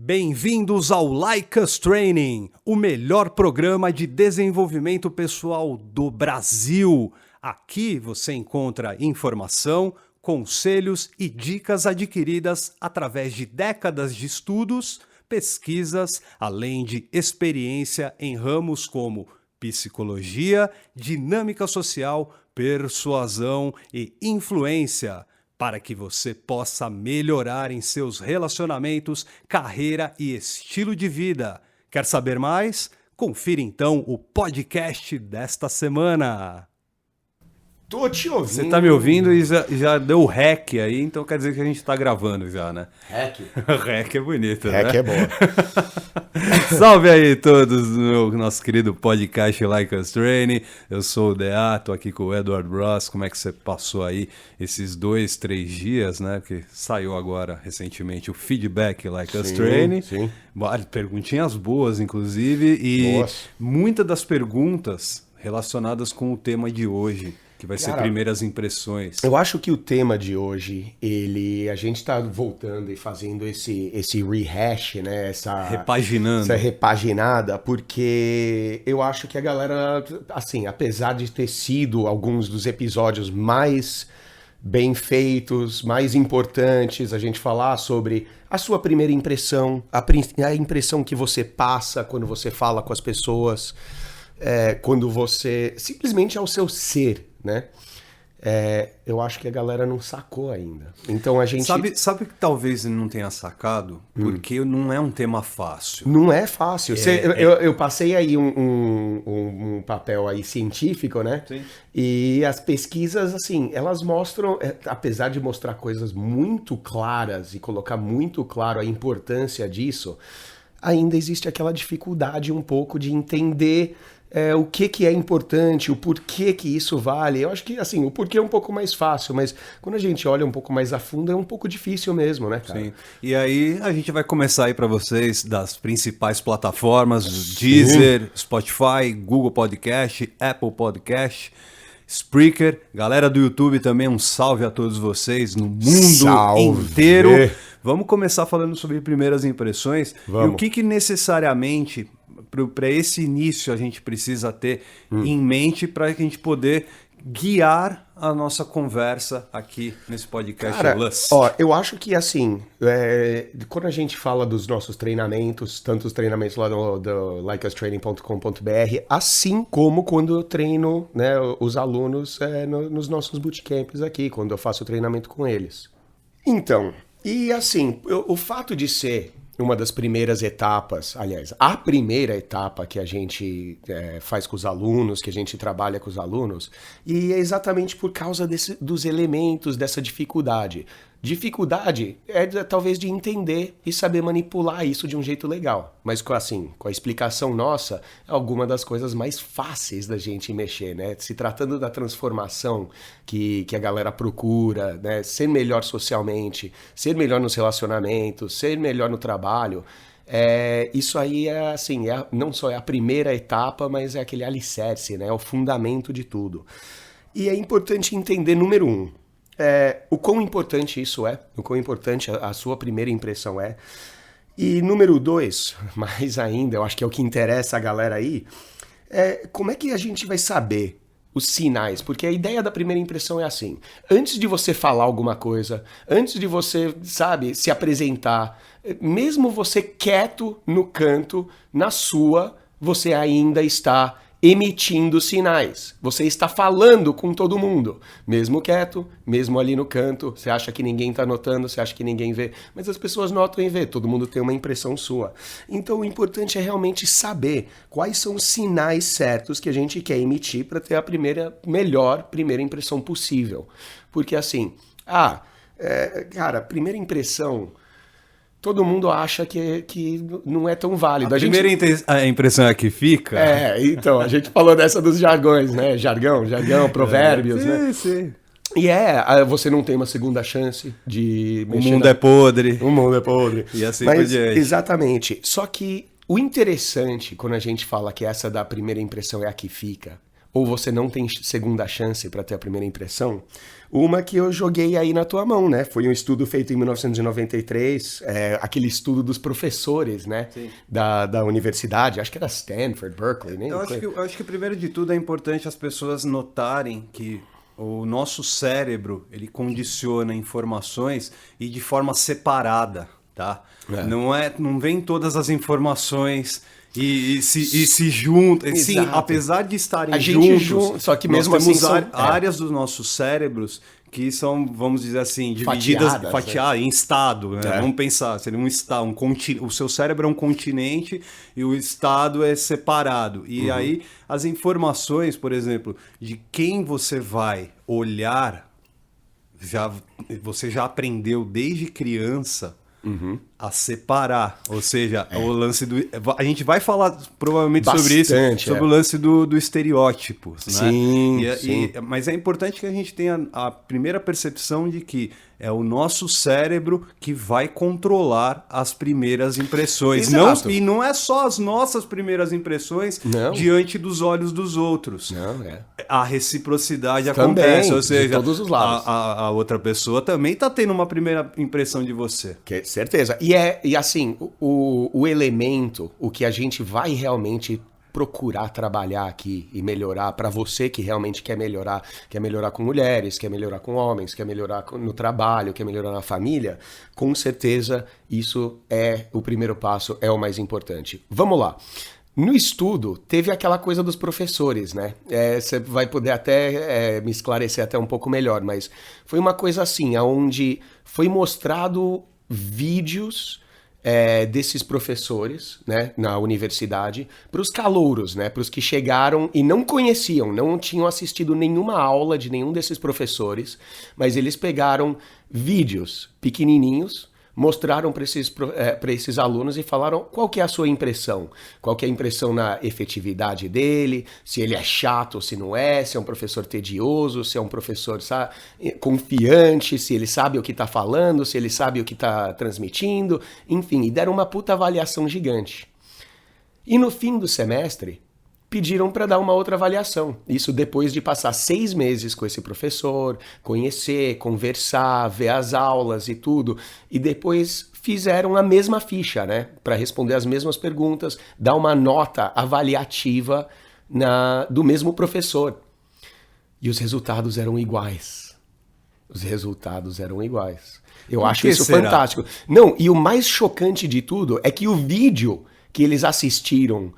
Bem-vindos ao Like Us Training, o melhor programa de desenvolvimento pessoal do Brasil. Aqui você encontra informação, conselhos e dicas adquiridas através de décadas de estudos, pesquisas, além de experiência em ramos como psicologia, dinâmica social, persuasão e influência, para que você possa melhorar em seus relacionamentos, carreira e estilo de vida. Quer saber mais? Confira então o podcast desta semana. Tô te ouvindo. Você tá me ouvindo e já deu o REC aí, então quer dizer que a gente tá gravando já, né? REC? REC é bonito, REC né? é bom. Salve aí todos no nosso querido podcast Like Us Training. Eu sou o Dea, tô aqui com o Edward Ross. Como é que você passou aí esses 2-3 dias, né? Que saiu agora recentemente o feedback Like Us Training. Sim. Perguntinhas boas, inclusive, e Nossa. muitas das perguntas relacionadas com o tema de hoje, que vai ser primeiras impressões. Eu acho que o tema de hoje, a gente tá voltando e fazendo esse rehash, né? Repaginando. Essa repaginada, porque eu acho que a galera, assim, apesar de ter sido alguns dos episódios mais bem feitos, mais importantes, a gente falar sobre a sua primeira impressão, a impressão que você passa quando você fala com as pessoas, quando você simplesmente é o seu ser, né? Eu acho que a galera não sacou ainda. Então a gente... Sabe que talvez ele não tenha sacado? Porque não é um tema fácil. Não é fácil. Eu passei aí um papel aí científico, né? Sim. E as pesquisas, assim, elas mostram, apesar de mostrar coisas muito claras e colocar muito claro a importância disso, ainda existe aquela dificuldade um pouco de entender o que é importante, o porquê que isso vale. Eu acho que, assim, o porquê é um pouco mais fácil, mas quando a gente olha um pouco mais a fundo é um pouco difícil mesmo, né, cara? Sim. E aí a gente vai começar aí para vocês das principais plataformas, Deezer, Spotify, Google Podcast, Apple Podcast, Spreaker. Galera do YouTube também, um salve a todos vocês no mundo inteiro. Vamos começar falando sobre primeiras impressões. Vamos. E o que necessariamente para esse início a gente precisa ter em mente para a gente poder guiar a nossa conversa aqui nesse podcast. Cara, eu acho que assim, quando a gente fala dos nossos treinamentos, tanto os treinamentos lá do likeustraining.com.br, assim como quando eu treino, né, os alunos nos nossos bootcamps aqui, quando eu faço o treinamento com eles. Então, e assim, o fato de ser uma das primeiras etapas, aliás, a primeira etapa que a gente faz com os alunos, que a gente trabalha com os alunos, e é exatamente por causa dos elementos dessa dificuldade. Dificuldade talvez de entender e saber manipular isso de um jeito legal, mas com a explicação nossa, é alguma das coisas mais fáceis da gente mexer, né? Se tratando da transformação que a galera procura, né? Ser melhor socialmente, ser melhor nos relacionamentos, ser melhor no trabalho, isso aí não só é a primeira etapa, mas é aquele alicerce, né? É o fundamento de tudo. E é importante entender, número 1, o quão importante isso é, o quão importante a sua primeira impressão é. E número 2, mais ainda, eu acho que é o que interessa a galera aí, como é que a gente vai saber os sinais? Porque a ideia da primeira impressão é assim: antes de você falar alguma coisa, antes de você, se apresentar, mesmo você quieto no canto, na sua, você ainda está emitindo sinais. Você está falando com todo mundo, mesmo quieto, mesmo ali no canto. Você acha que ninguém está notando, você acha que ninguém vê, mas as pessoas notam e vê, todo mundo tem uma impressão sua. Então o importante é realmente saber quais são os sinais certos que a gente quer emitir para ter a melhor primeira impressão possível. Porque assim, primeira impressão, todo mundo acha que não é tão válido. A primeira impressão é que fica? Então, a gente falou dessa dos jargões, né? Jargão, provérbios, né? Sim. E você não tem uma segunda chance de mexer. O mundo é podre. O mundo é podre. E assim por diante. Exatamente. Só que o interessante, quando a gente fala que essa da primeira impressão é a que fica, ou você não tem segunda chance para ter a primeira impressão? Uma que eu joguei aí na tua mão, né? Foi um estudo feito em 1993, aquele estudo dos professores, né? Da universidade, acho que era Stanford, Berkeley, né? Eu acho que primeiro de tudo é importante as pessoas notarem que o nosso cérebro, ele condiciona informações e de forma separada, tá? Não vem todas as informações e se juntam. Sim, apesar de estarem juntos, só que mesmo assim temos áreas dos nossos cérebros que são, vamos dizer assim, divididas, fatiadas em estado, né? Vamos pensar, seria um estado, o seu cérebro é um continente e o estado é separado. E aí as informações, por exemplo, de quem você vai olhar, você já aprendeu desde criança a separar, ou seja, o lance do... A gente vai falar provavelmente sobre isso, sobre o lance do estereótipo, né? Sim. Mas é importante que a gente tenha a primeira percepção de que é o nosso cérebro que vai controlar as primeiras impressões. E não é só as nossas primeiras impressões diante dos olhos dos outros. A reciprocidade acontece, ou seja, de todos os lados. A outra pessoa também está tendo uma primeira impressão de você. Certeza. E assim, o elemento, o que a gente vai realmente procurar trabalhar aqui e melhorar para você que realmente quer melhorar com mulheres, quer melhorar com homens, quer melhorar no trabalho, quer melhorar na família, com certeza isso é o primeiro passo, é o mais importante. Vamos lá. No estudo, teve aquela coisa dos professores, né? Você vai poder até me esclarecer até um pouco melhor, mas foi uma coisa assim, onde foi mostrado vídeos desses professores, né, na universidade, para os calouros, né, para os que chegaram e não conheciam, não tinham assistido nenhuma aula de nenhum desses professores, mas eles pegaram vídeos pequenininhos, mostraram para esses alunos e falaram qual que é a sua impressão, qual que é a impressão na efetividade dele, se ele é chato ou se não é, se é um professor tedioso, se é um professor confiante, se ele sabe o que está falando, se ele sabe o que está transmitindo, enfim, e deram uma puta avaliação gigante. E no fim do semestre, pediram para dar uma outra avaliação. Isso depois de passar 6 meses com esse professor, conhecer, conversar, ver as aulas e tudo. E depois fizeram a mesma ficha, né? Para responder as mesmas perguntas, dar uma nota avaliativa do mesmo professor. E os resultados eram iguais. Eu acho isso fantástico. Não, e o mais chocante de tudo é que o vídeo que eles assistiram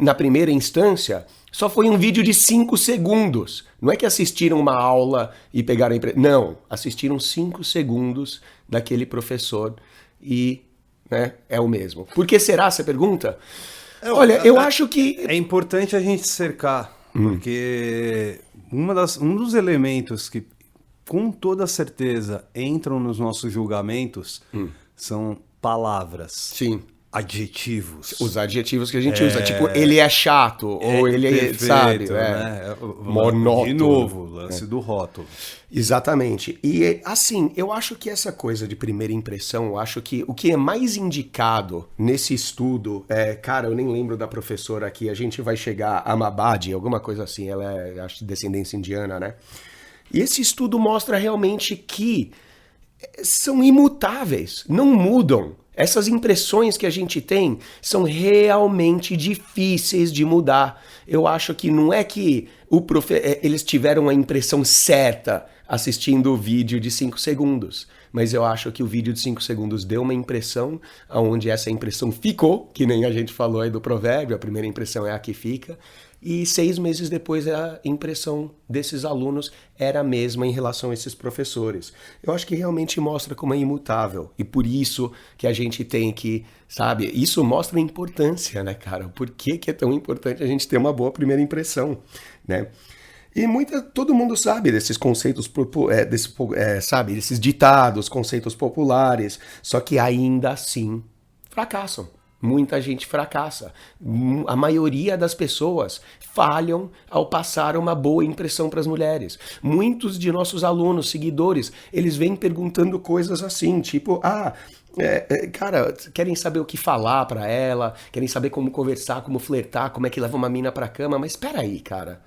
na primeira instância só foi um vídeo de 5 segundos. Não é que assistiram uma aula e pegaram não, assistiram 5 segundos daquele professor e, né, é o mesmo. Por que será, você pergunta? Olha, eu acho que... É importante a gente cercar, porque um dos elementos que com toda certeza entram nos nossos julgamentos são palavras. Sim. Adjetivos. Os adjetivos que a gente usa, tipo, ele é chato, ou ele perfeito, sabe, né? Monótono. De novo, o lance do rótulo. Exatamente. E, assim, eu acho que essa coisa de primeira impressão, eu acho que o que é mais indicado nesse estudo, cara, eu nem lembro da professora aqui, a gente vai chegar a Mabadi, alguma coisa assim, ela é, acho, de descendência indiana, né? E esse estudo mostra realmente que são imutáveis, não mudam. Essas impressões que a gente tem são realmente difíceis de mudar. Eu acho que não é que eles tiveram a impressão certa assistindo o vídeo de 5 segundos, mas eu acho que o vídeo de 5 segundos deu uma impressão, onde essa impressão ficou, que nem a gente falou aí do provérbio, a primeira impressão é a que fica, e 6 meses depois a impressão desses alunos era a mesma em relação a esses professores. Eu acho que realmente mostra como é imutável, e por isso que a gente tem que, sabe, isso mostra a importância, né, cara? Por que é tão importante a gente ter uma boa primeira impressão, né? E todo mundo sabe desses conceitos, sabe, desses ditados, conceitos populares, só que ainda assim fracassam. Muita gente fracassa. A maioria das pessoas falham ao passar uma boa impressão para as mulheres. Muitos de nossos alunos, seguidores, eles vêm perguntando coisas assim, tipo, cara, querem saber o que falar para ela, querem saber como conversar, como flertar, como é que leva uma mina pra cama, mas espera aí, cara.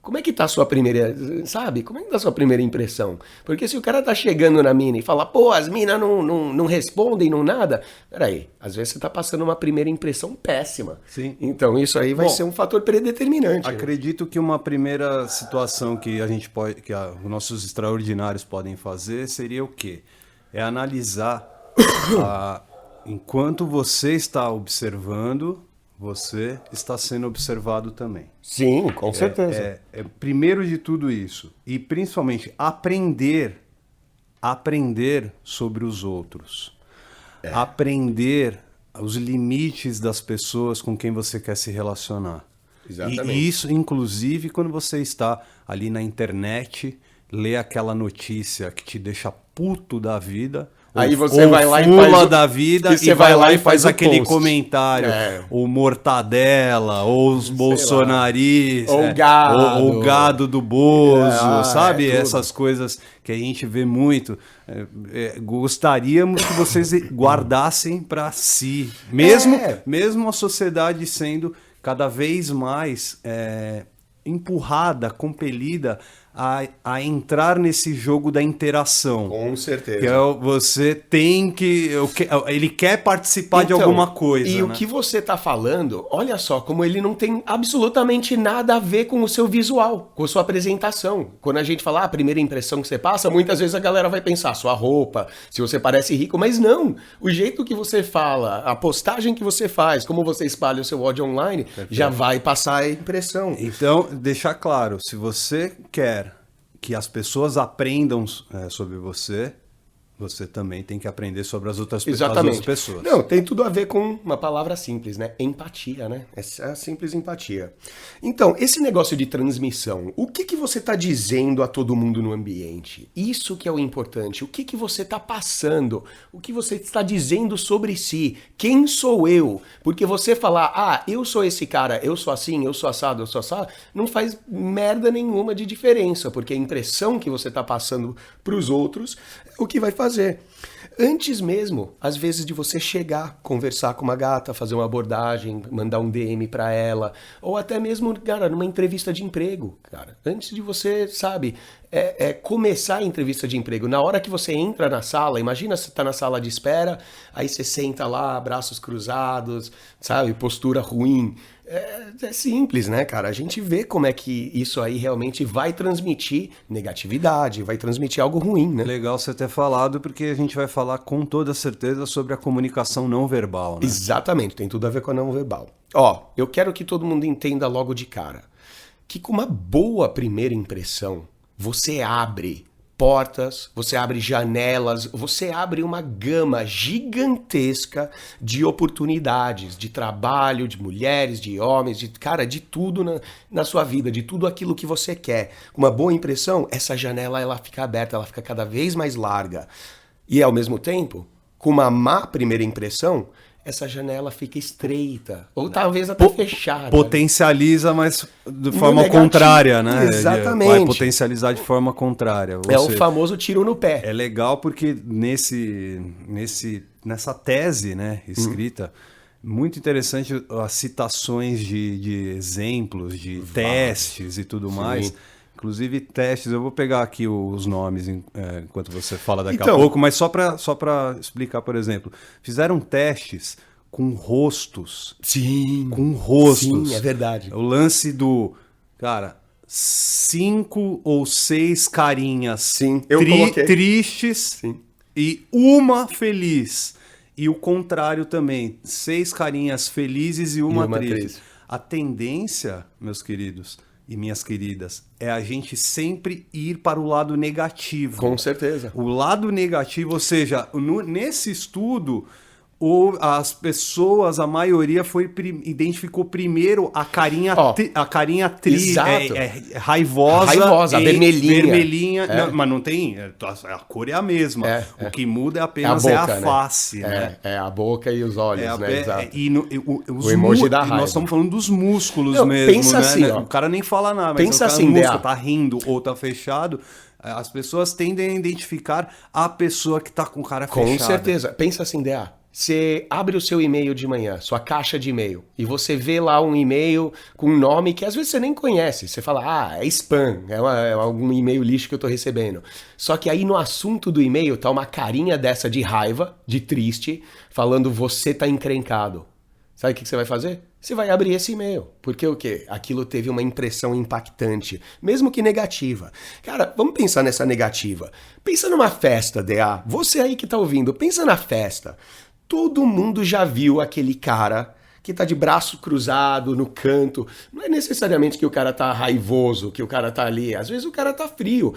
como é que tá a sua primeira, sabe? Como é que tá a sua primeira impressão? Porque se o cara tá chegando na mina e fala, pô, as minas não respondem, não nada, peraí, às vezes você tá passando uma primeira impressão péssima. Sim. Então isso aí vai ser um fator predeterminante. Acredito que uma primeira situação que a gente pode, os nossos extraordinários podem fazer seria o quê? É analisar enquanto você está observando, você está sendo observado também. Sim, com certeza. Primeiro de tudo isso. E principalmente aprender sobre os outros. Aprender os limites das pessoas com quem você quer se relacionar. Exatamente. E isso, inclusive, quando você está ali na internet, lê aquela notícia que te deixa puto da vida. Aí você vai lá e faz da vida e vai lá e faz aquele post. comentário, o mortadela, ou os bolsonaristas, ou o gado, ou o gado do Bozo, sabe? tudo. Essas coisas que a gente vê muito. Gostaríamos que vocês guardassem para si, mesmo a sociedade sendo cada vez mais empurrada, compelida a entrar nesse jogo da interação. Com certeza. Que você tem que... Ele quer participar de alguma coisa. E o que você tá falando, olha só, como ele não tem absolutamente nada a ver com o seu visual, com a sua apresentação. Quando a gente fala a primeira impressão que você passa, muitas vezes a galera vai pensar sua roupa, se você parece rico, mas não. O jeito que você fala, a postagem que você faz, como você espalha o seu ódio online, já vai passar a impressão. Então, deixar claro, se você quer que as pessoas aprendam sobre você, você também tem que aprender sobre as outras pessoas. Não, tem tudo a ver com uma palavra simples, né? Empatia, né? É a simples empatia. Então, esse negócio de transmissão, o que você está dizendo a todo mundo no ambiente? Isso que é o importante. O que você está passando? O que você está dizendo sobre si? Quem sou eu? Porque você falar, eu sou esse cara, eu sou assim, eu sou assado, não faz merda nenhuma de diferença, porque a impressão que você está passando para os outros é o que vai fazer. Antes mesmo, às vezes, de você chegar, conversar com uma gata, fazer uma abordagem, mandar um DM pra ela, ou até mesmo, cara, numa entrevista de emprego, cara. Antes de você, sabe, começar a entrevista de emprego. Na hora que você entra na sala, imagina você tá na sala de espera, aí você senta lá, braços cruzados, sabe, postura ruim. É simples, né, cara? A gente vê como é que isso aí realmente vai transmitir negatividade, vai transmitir algo ruim, né? Legal você ter falado, porque a gente vai falar com toda certeza sobre a comunicação não verbal, né? Exatamente, tem tudo a ver com a não verbal. Ó, eu quero que todo mundo entenda logo de cara que com uma boa primeira impressão, você abre portas, você abre janelas, você abre uma gama gigantesca de oportunidades, de trabalho, de mulheres, de homens, de tudo na sua vida, de tudo aquilo que você quer. Com uma boa impressão, essa janela ela fica aberta, ela fica cada vez mais larga. E ao mesmo tempo, com uma má primeira impressão, essa janela fica estreita, ou talvez até fechada. Potencializa, mas de forma contrária, né? Exatamente. Vai potencializar de forma contrária. É o famoso tiro no pé. É legal porque nessa tese, né, escrita, muito interessante as citações de exemplos, de testes e tudo mais. Inclusive testes, eu vou pegar aqui os nomes enquanto você fala daqui a pouco, mas só para explicar, por exemplo, fizeram testes com rostos. Sim. Com rostos. Sim, é verdade. O lance do, cara, 5 ou 6 carinhas tristes e uma feliz. E o contrário também, 6 carinhas felizes e uma triste. A tendência, meus queridos e minhas queridas, é a gente sempre ir para o lado negativo. Com certeza. O lado negativo, ou seja, nesse estudo, as pessoas, a maioria identificou primeiro a carinha triste, raivosa, vermelhinha. Não, mas não tem, a cor é a mesma. O que muda apenas é a face, né? É a boca e os olhos, né? Exato. O emoji da raiva. Nós estamos falando dos músculos mesmo, pensa né? Assim, o cara nem fala nada, mas pensa assim, o músculo tá rindo ou tá fechado. As pessoas tendem a identificar a pessoa que tá com o cara fechado. Com certeza. Pensa assim, DA. você abre o seu e-mail de manhã, sua caixa de e-mail, e você vê lá um e-mail com um nome que às vezes você nem conhece. Você fala, é spam, é algum e-mail lixo que eu tô recebendo. Só que aí no assunto do e-mail tá uma carinha dessa de raiva, de triste, falando você tá encrencado. Sabe o que você vai fazer? Você vai abrir esse e-mail. Porque o quê? Aquilo teve uma impressão impactante, mesmo que negativa. Cara, vamos pensar nessa negativa. Pensa numa festa, DA. Você aí que tá ouvindo, pensa na festa. Todo mundo já viu aquele cara que tá de braço cruzado no canto. Não é necessariamente que o cara tá raivoso, que o cara tá ali. Às vezes o cara tá frio.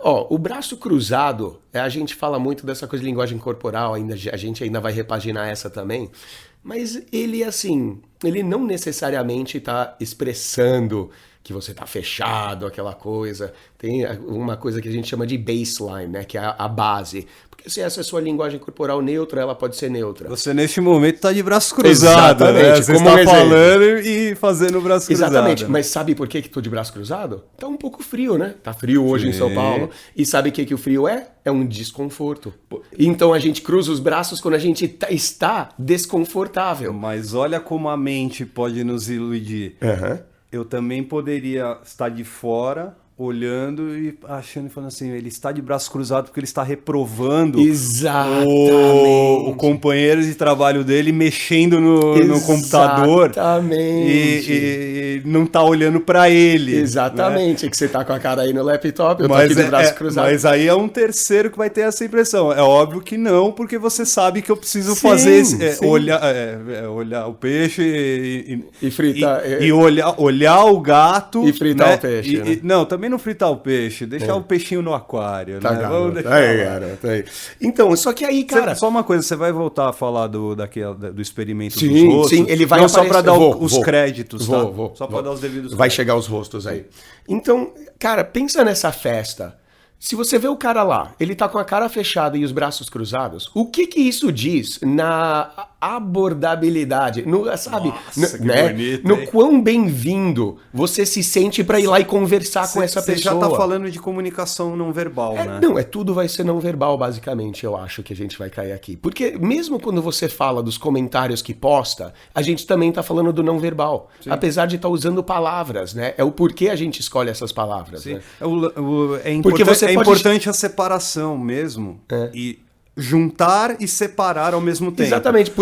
O braço cruzado, a gente fala muito dessa coisa de linguagem corporal, a gente ainda vai repaginar essa também. Mas ele, assim, ele não necessariamente tá expressando que você tá fechado, aquela coisa. Tem uma coisa que a gente chama de baseline, né? Que é a base. Porque se essa é a sua linguagem corporal neutra, ela pode ser neutra. Você, neste momento, tá de braço cruzado, né? Você como está falando e fazendo o braço cruzado. Exatamente, mas sabe por que tô de braço cruzado? Tá um pouco frio, né? Tá frio hoje em São Paulo. E sabe o que o frio é? É um desconforto. Então a gente cruza os braços quando a gente está desconfortável. Mas olha como a mente pode nos iludir. Uhum. Eu também poderia estar de fora, olhando e achando e falando assim, ele está de braço cruzado porque ele está reprovando o companheiro de trabalho dele mexendo no computador e não está olhando para ele. Exatamente, né? Que você está com a cara aí no laptop, eu tô aqui de braço cruzado. Mas aí é um terceiro que vai ter essa impressão. É óbvio que não, porque você sabe que eu preciso fazer olhar o peixe e fritar e olhar o gato e fritar, né? O peixe. Não, também não fritar o peixe, deixar o peixinho no aquário, tá, né? Vamos deixar aí. Então, só que aí, cara... Só uma coisa, você vai voltar a falar do experimento dos rostos? Sim, ele vai não, aparecer. Só para dar os créditos, tá? Só para dar os devidos créditos. Vai chegar os rostos aí. Então, cara, pensa nessa festa. Se você vê o cara lá, ele tá com a cara fechada e os braços cruzados, o que isso diz na abordabilidade, sabe? Nossa, né? Bonito, no quão bem-vindo você se sente pra ir lá e conversar com essa pessoa. Você já tá falando de comunicação não verbal, né? Não, tudo vai ser não verbal, basicamente, eu acho que a gente vai cair aqui. Porque mesmo quando você fala dos comentários que posta, a gente também tá falando do não verbal. Sim. Apesar de estar usando palavras, né? É o porquê a gente escolhe essas palavras. Sim. Né? É importante a separação mesmo. E juntar e separar ao mesmo tempo. Exatamente.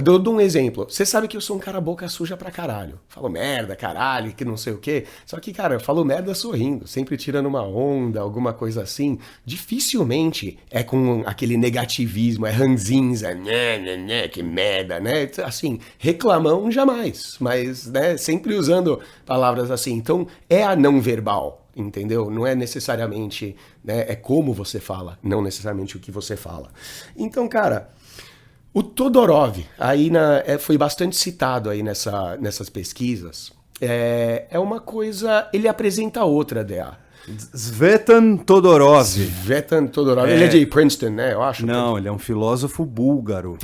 Dou um exemplo. Você sabe que eu sou um cara boca suja pra caralho. Falo merda, caralho, que não sei o quê. Só que, cara, eu falo merda sorrindo, sempre tirando uma onda, alguma coisa assim. Dificilmente é com aquele negativismo, é ranzinza, que merda, né? Assim, reclamão jamais, mas, né, sempre usando palavras assim. Então, é a não verbal. Entendeu? Não é necessariamente, né, é como você fala, não necessariamente o que você fala. Então, cara, o Todorov, aí foi bastante citado aí nessas pesquisas, é uma coisa, ele apresenta outra, DA. Svetan Todorov. Ele é de Princeton, né? Eu acho. Não, ele é um filósofo búlgaro.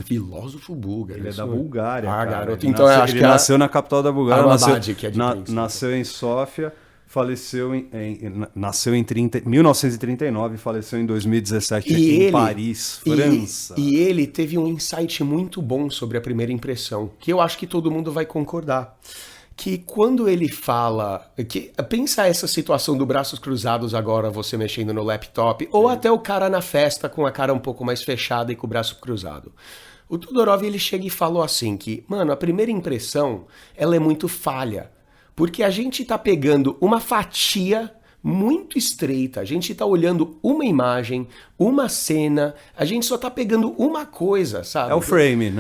Ele é da Bulgária. Ah, cara. garoto. Então eu acho que nasceu na capital da Bulgária. Princeton. Nasceu em Sófia. Nasceu em 1939 e faleceu em 2017 em Paris, França. E ele teve um insight muito bom sobre a primeira impressão, que eu acho que todo mundo vai concordar. Que quando ele fala... pensa essa situação do braços cruzados agora, você mexendo no laptop, ou até o cara na festa com a cara um pouco mais fechada e com o braço cruzado. O Todorov, ele chega e falou assim que, mano, a primeira impressão, ela é muito falha. Porque a gente tá pegando uma fatia muito estreita, a gente tá olhando uma imagem, uma cena, a gente só tá pegando uma coisa, sabe? É o frame,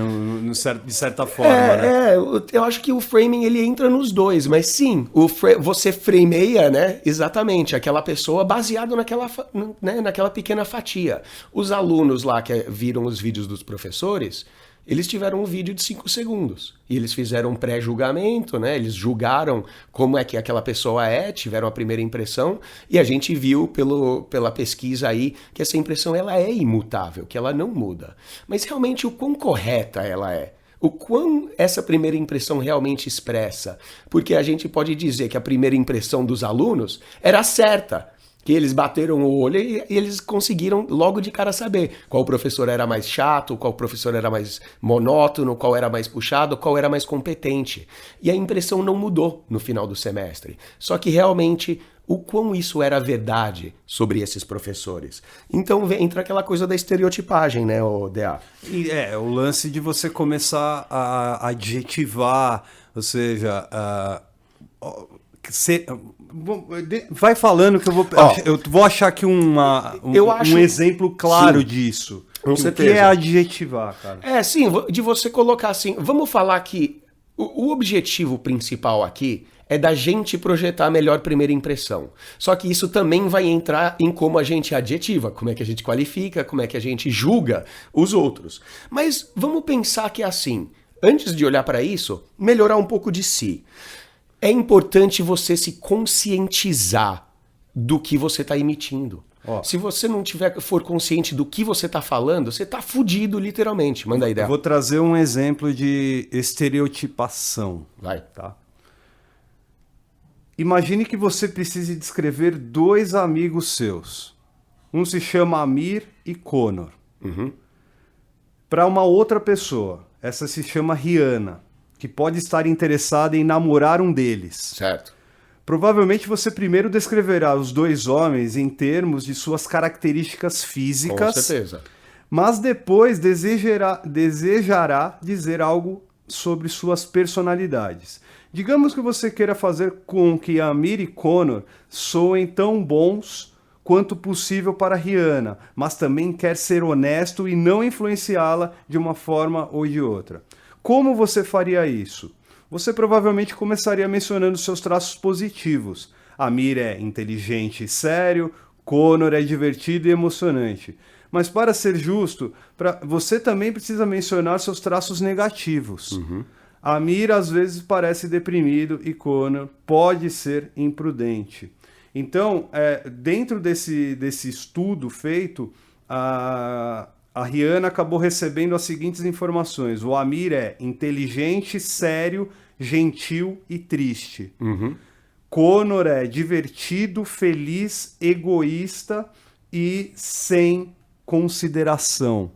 de certa forma, né? Eu acho que o framing, ele entra nos dois, mas sim, você frameia, né, exatamente, aquela pessoa baseado naquela pequena fatia. Os alunos lá que viram os vídeos dos professores... Eles tiveram um vídeo de 5 segundos. E eles fizeram um pré-julgamento, né? Eles julgaram como é que aquela pessoa tiveram a primeira impressão, e a gente viu pela pesquisa aí que essa impressão ela é imutável, que ela não muda. Mas realmente o quão correta ela é? O quão essa primeira impressão realmente expressa? Porque a gente pode dizer que a primeira impressão dos alunos era certa. Que eles bateram o olho e eles conseguiram logo de cara saber qual professor era mais chato, qual professor era mais monótono, qual era mais puxado, qual era mais competente. E a impressão não mudou no final do semestre. Só que realmente o quão isso era verdade sobre esses professores. Então entra aquela coisa da estereotipagem, né, o DA? E o lance de você começar a adjetivar, ou seja, vai falando que eu vou achar aqui um exemplo claro sim, disso. Com certeza. O que é adjetivar, cara? Sim, de você colocar assim, vamos falar que o objetivo principal aqui é da gente projetar a melhor primeira impressão. Só que isso também vai entrar em como a gente adjetiva, como é que a gente qualifica, como é que a gente julga os outros. Mas vamos pensar que é assim, antes de olhar para isso, melhorar um pouco de si. É importante você se conscientizar do que você está emitindo. Se você não for consciente do que você está falando, você está fudido, literalmente. Manda a ideia. Vou trazer um exemplo de estereotipação. Vai. Tá? Imagine que você precise descrever 2 amigos seus. Um se chama Amir e Conor. Para uma outra pessoa, essa se chama Rihanna, que pode estar interessada em namorar um deles. Certo. Provavelmente você primeiro descreverá os 2 homens em termos de suas características físicas. Com certeza. Mas depois desejará dizer algo sobre suas personalidades. Digamos que você queira fazer com que Amir e Conor soem tão bons quanto possível para Rihanna, mas também quer ser honesto e não influenciá-la de uma forma ou de outra. Como você faria isso? Você provavelmente começaria mencionando seus traços positivos. Amir é inteligente e sério, Conor é divertido e emocionante. Mas para ser justo, você também precisa mencionar seus traços negativos. Amir às vezes parece deprimido e Conor pode ser imprudente. Então, dentro desse estudo feito, a Rihanna acabou recebendo as seguintes informações. O Amir é inteligente, sério, gentil e triste. Conor é divertido, feliz, egoísta e sem consideração.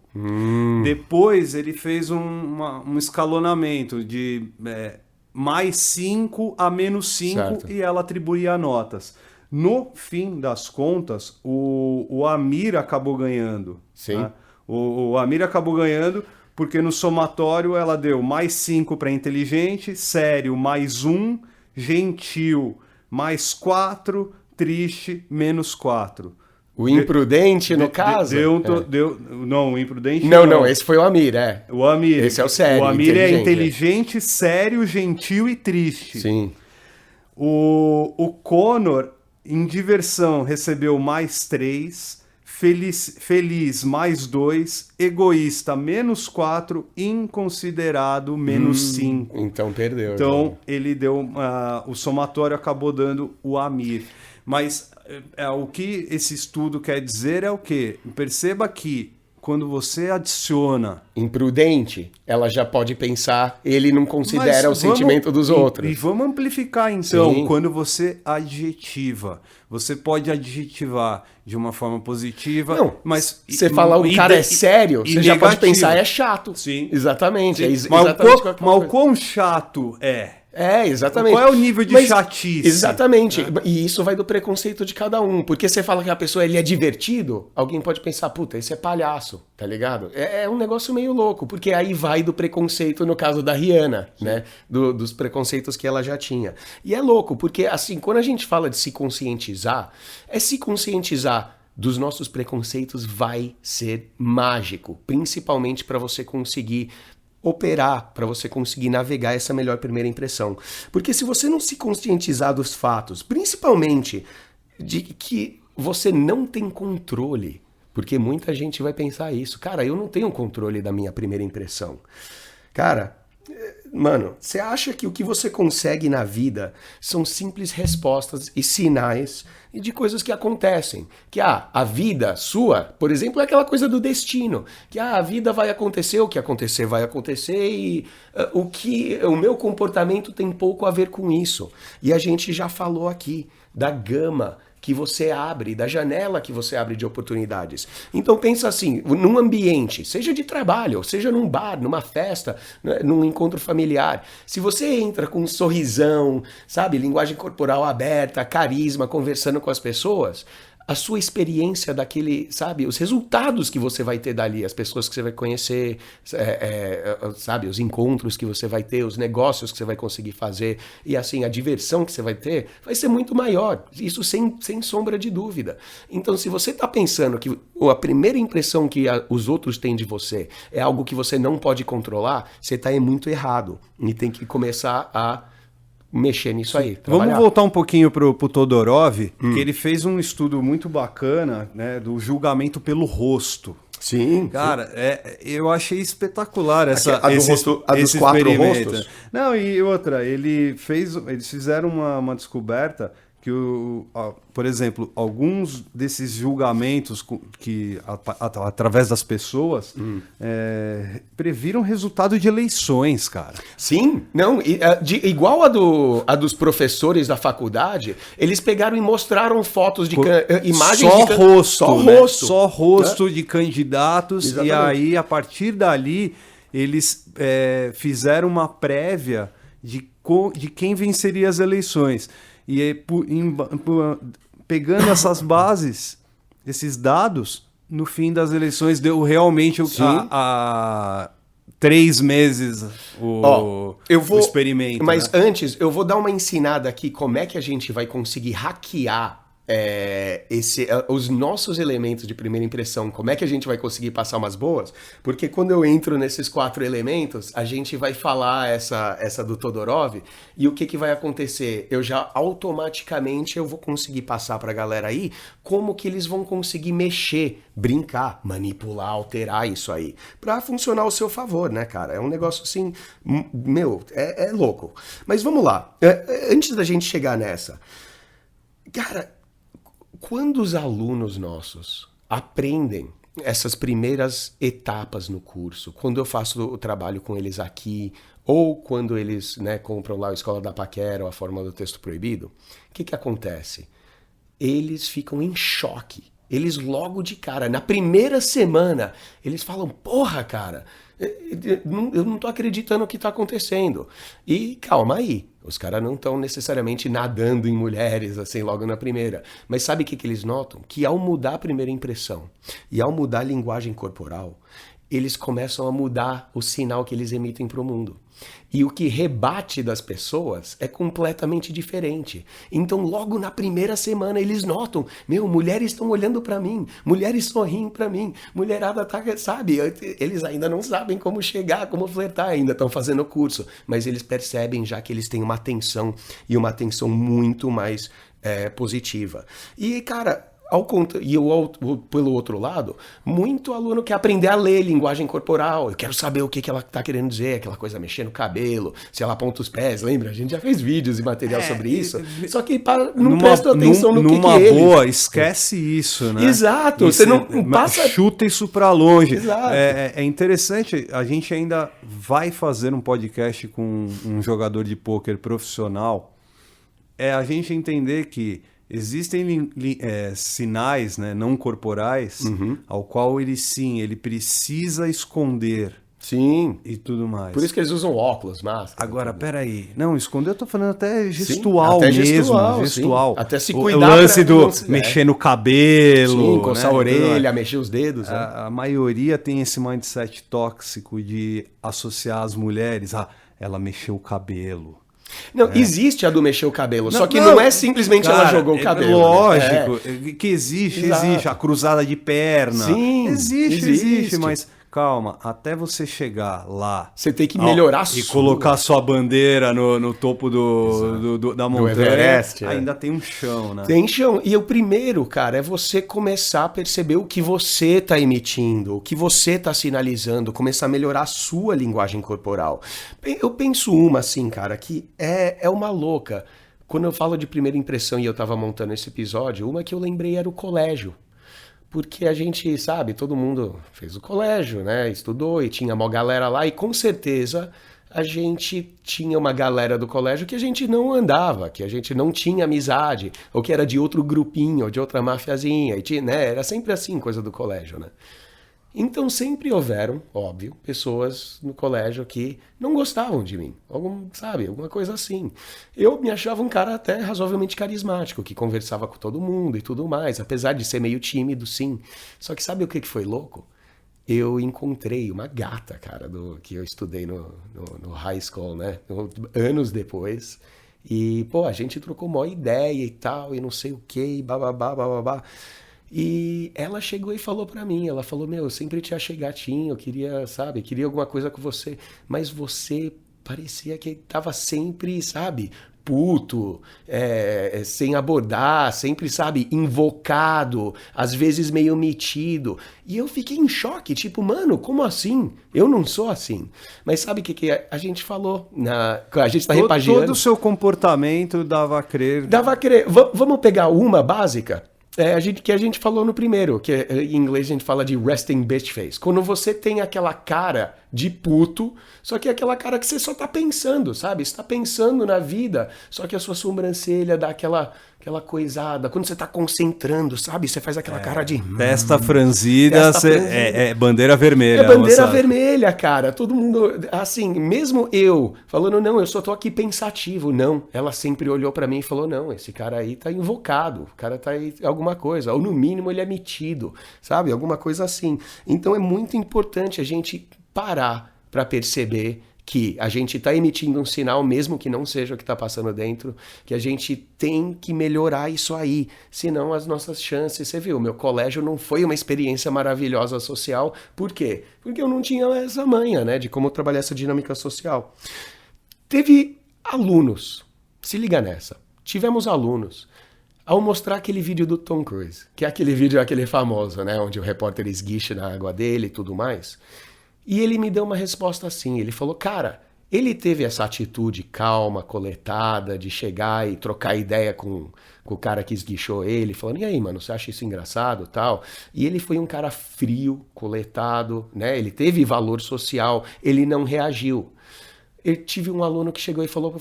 Depois ele fez um escalonamento de mais 5 a menos 5 Certo. e ela atribuía notas. No fim das contas, o Amir acabou ganhando. Sim. Né? O Amir acabou ganhando porque no somatório ela deu mais 5 para inteligente, sério mais 1, gentil mais 4, triste menos 4. O imprudente, no caso? Não, o imprudente Não, esse foi o Amir, O Amir. Esse é o sério. O Amir é inteligente, sério, gentil e triste. Sim. O Conor, em diversão, recebeu mais 3, feliz mais 2, egoísta menos 4, inconsiderado menos 5. Então perdeu. Então ele deu. O somatório acabou dando o Amir. Mas o que esse estudo quer dizer é o quê? Perceba que quando você adiciona... Imprudente, ela já pode pensar, ele não considera o sentimento dos outros. E vamos amplificar então, Sim. quando você adjetiva. Você pode adjetivar de uma forma positiva, Não, mas... Você falar o cara é sério, você já pode pensar, é chato. Sim. Exatamente. Sim. É exatamente mas o quão chato é? Exatamente. Qual é o nível de chatice? Exatamente. E isso vai do preconceito de cada um. Porque você fala que a pessoa ele é divertido, alguém pode pensar, puta, esse é palhaço, tá ligado? É um negócio meio louco, porque aí vai do preconceito, no caso da Rihanna, né? Dos preconceitos que ela já tinha. E é louco, porque assim, quando a gente fala de se conscientizar, se conscientizar dos nossos preconceitos vai ser mágico, principalmente para você conseguir operar, para você conseguir navegar essa melhor primeira impressão. Porque se você não se conscientizar dos fatos, principalmente de que você não tem controle, porque muita gente vai pensar isso, cara, eu não tenho controle da minha primeira impressão. Cara, mano, você acha que o que você consegue na vida são simples respostas e sinais de coisas que acontecem? Que a vida sua, por exemplo, é aquela coisa do destino. Que a vida vai acontecer, o que acontecer vai acontecer e o meu comportamento tem pouco a ver com isso. E a gente já falou aqui da gama que você abre, da janela que você abre de oportunidades. Então pensa assim, num ambiente, seja de trabalho, seja num bar, numa festa, né, num encontro familiar, se você entra com um sorrisão, sabe, linguagem corporal aberta, carisma, conversando com as pessoas, a sua experiência daquele, sabe, os resultados que você vai ter dali, as pessoas que você vai conhecer, sabe, os encontros que você vai ter, os negócios que você vai conseguir fazer e assim, a diversão que você vai ter, vai ser muito maior, isso sem sombra de dúvida. Então, se você está pensando que a primeira impressão que os outros têm de você é algo que você não pode controlar, você está muito errado e tem que começar a mexer nisso aí. Vamos voltar um pouquinho pro Todorov, que ele fez um estudo muito bacana, né, do julgamento pelo rosto. Sim. Cara, eu achei espetacular dos esse 4 experimento. rostos? Não, e outra, eles fizeram uma descoberta que, por exemplo, alguns desses julgamentos que através das pessoas previram resultado de eleições, cara. Sim, não, igual a dos professores da faculdade, eles pegaram e mostraram fotos de imagens só de rosto, né? Só rosto de candidatos. Exatamente. E aí, a partir dali, eles fizeram uma prévia de quem venceria as eleições. E pegando essas bases, esses dados, no fim das eleições deu realmente 3 meses o experimento. Mas né? antes, eu vou dar uma ensinada aqui como é que a gente vai conseguir hackear os nossos elementos de primeira impressão, como é que a gente vai conseguir passar umas boas, porque quando eu entro nesses 4 elementos, a gente vai falar essa do Todorov, e o que vai acontecer? Eu já automaticamente eu vou conseguir passar pra galera aí como que eles vão conseguir mexer, brincar, manipular, alterar isso aí, pra funcionar ao seu favor, né, cara? É um negócio assim, meu, é louco. Mas vamos lá, antes da gente chegar nessa, cara, quando os alunos nossos aprendem essas primeiras etapas no curso, quando eu faço o trabalho com eles aqui, ou quando eles, né, compram lá a Escola da Paquera ou a Fórmula do Texto Proibido, o que acontece? Eles ficam em choque. Eles logo de cara, na primeira semana, eles falam, porra, cara, eu não tô acreditando no que tá acontecendo. E calma aí, os caras não estão necessariamente nadando em mulheres, assim, logo na primeira. Mas sabe o que eles notam? Que ao mudar a primeira impressão e ao mudar a linguagem corporal, eles começam a mudar o sinal que eles emitem para o mundo. E o que rebate das pessoas é completamente diferente. Então, logo na primeira semana, eles notam, mulheres estão olhando para mim, mulheres sorrindo para mim, mulherada tá, sabe? Eles ainda não sabem como chegar, como flertar, ainda estão fazendo o curso, mas eles percebem já que eles têm uma atenção, e uma atenção muito mais positiva. E, cara, pelo outro lado, muito aluno quer aprender a ler linguagem corporal. Eu quero saber o que ela tá querendo dizer, aquela coisa mexer no cabelo, se ela aponta os pés, lembra? A gente já fez vídeos e material sobre isso. Só que não presta atenção no que numa boa, esquece isso, né? Exato, você não passa... Chuta isso pra longe. Exato. É interessante, a gente ainda vai fazer um podcast com um jogador de pôquer profissional, a gente entender que existem sinais, né, não corporais, ao qual ele precisa esconder. Sim. E tudo mais. Por isso que eles usam óculos, máscara. Agora, peraí. Não, esconder eu tô falando até gestual. Sim, até gestual. Gestual. Sim. Até se cuidar. O lance do mexer no cabelo. Sim, coçar a orelha, mexer os dedos. Né? A maioria tem esse mindset tóxico de associar as mulheres a ela mexeu o cabelo. Não, existe a do mexer o cabelo, só que não é simplesmente ela jogou o cabelo. Lógico, que existe a cruzada de perna. Sim, existe, mas calma, até você chegar lá... Você tem que melhorar e colocar sua bandeira no topo da montanha. Do Everest, ainda tem um chão, né? Tem chão. E o primeiro, cara, é você começar a perceber o que você tá emitindo, o que você tá sinalizando, começar a melhorar a sua linguagem corporal. Eu penso assim, cara, que é uma louca. Quando eu falo de primeira impressão e eu tava montando esse episódio, uma que eu lembrei era o colégio. Porque a gente, sabe, todo mundo fez o colégio, né? Estudou e tinha uma galera lá e com certeza a gente tinha uma galera do colégio que a gente não andava, que a gente não tinha amizade, ou que era de outro grupinho, ou de outra mafiazinha, e tinha, né? Era sempre assim, coisa do colégio, né? Então sempre houveram, óbvio, pessoas no colégio que não gostavam de mim, alguma coisa assim. Eu me achava um cara até razoavelmente carismático, que conversava com todo mundo e tudo mais, apesar de ser meio tímido, sim. Só que sabe o que foi louco? Eu encontrei uma gata, cara, que eu estudei no high school, né? Anos depois. E, pô, a gente trocou uma ideia e tal, e não sei o que, e bababá, bababá. E ela chegou e falou pra mim, ela falou, meu, eu sempre te achei gatinho, eu queria, sabe, queria alguma coisa com você, mas você parecia que tava sempre, sabe, puto, sem abordar, sempre, sabe, invocado, às vezes meio metido. E eu fiquei em choque, tipo, mano, como assim? Eu não sou assim. Mas sabe o que a gente falou? A gente tá repagiando. Todo o seu comportamento dava a crer. Dava a crer. Vamos pegar uma básica? Que a gente falou no primeiro, que em inglês a gente fala de resting bitch face. Quando você tem aquela cara de puto, só que é aquela cara que você só tá pensando, sabe? Você tá pensando na vida, só que a sua sobrancelha dá aquela coisada. Quando você tá concentrando, sabe? Você faz aquela cara de... Testa franzida, é bandeira vermelha. É bandeira vermelha, cara. Todo mundo, assim, mesmo eu, falando, não, eu só tô aqui pensativo. Não, ela sempre olhou pra mim e falou, não, esse cara aí tá invocado. O cara tá aí alguma coisa. Ou no mínimo ele é metido, sabe? Alguma coisa assim. Então é muito importante a gente parar pra perceber que a gente está emitindo um sinal, mesmo que não seja o que está passando dentro, que a gente tem que melhorar isso aí, senão as nossas chances... Você viu, meu colégio não foi uma experiência maravilhosa social. Por quê? Porque eu não tinha essa manha, né, de como trabalhar essa dinâmica social. Teve alunos, se liga nessa, tivemos alunos, ao mostrar aquele vídeo do Tom Cruise, que é aquele famoso, né, onde o repórter esguicha na água dele e tudo mais... E ele me deu uma resposta assim, ele falou, cara, ele teve essa atitude calma, coletada, de chegar e trocar ideia com o cara que esguichou ele, falando, e aí, mano, você acha isso engraçado, tal? E ele foi um cara frio, coletado, né? Ele teve valor social, ele não reagiu. Eu tive um aluno que chegou e falou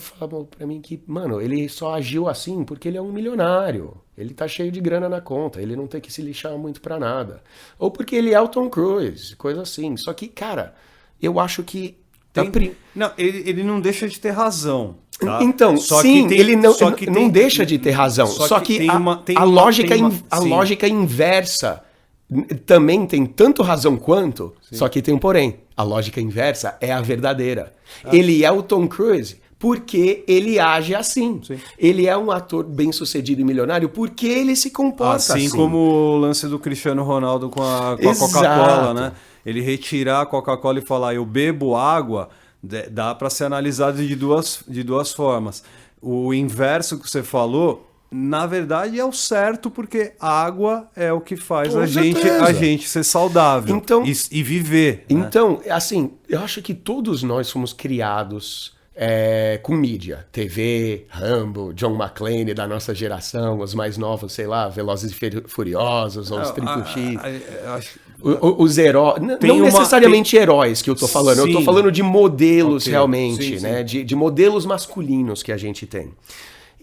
pra mim que, mano, ele só agiu assim porque ele é um milionário. Ele tá cheio de grana na conta, ele não tem que se lixar muito pra nada. Ou porque ele é o Tom Cruise, coisa assim. Só que, cara, eu acho que... Não, ele não deixa de ter razão. Tá? Então, só sim, ele não deixa de ter razão. Só que a lógica inversa também tem tanto razão quanto, sim. Só que tem um porém. A lógica inversa é a verdadeira. Ele é o Tom Cruise porque ele age assim. Sim. Ele é um ator bem-sucedido e milionário porque ele se comporta assim. Assim como o lance do Cristiano Ronaldo com a Coca-Cola, né? Ele retirar a Coca-Cola e falar, eu bebo água, dá para ser analisado de duas formas. O inverso que você falou... Na verdade é o certo, porque água é o que faz a gente ser saudável, então, e viver. Então, né? Assim, eu acho que todos nós fomos criados com mídia. TV, Rambo, John McClane da nossa geração, os mais novos, sei lá, Velozes e Furiosos, ou os Triple X. Os heróis, não necessariamente heróis que eu tô falando, sim. Eu tô falando de modelos realmente, sim, né? Sim. De modelos masculinos que a gente tem.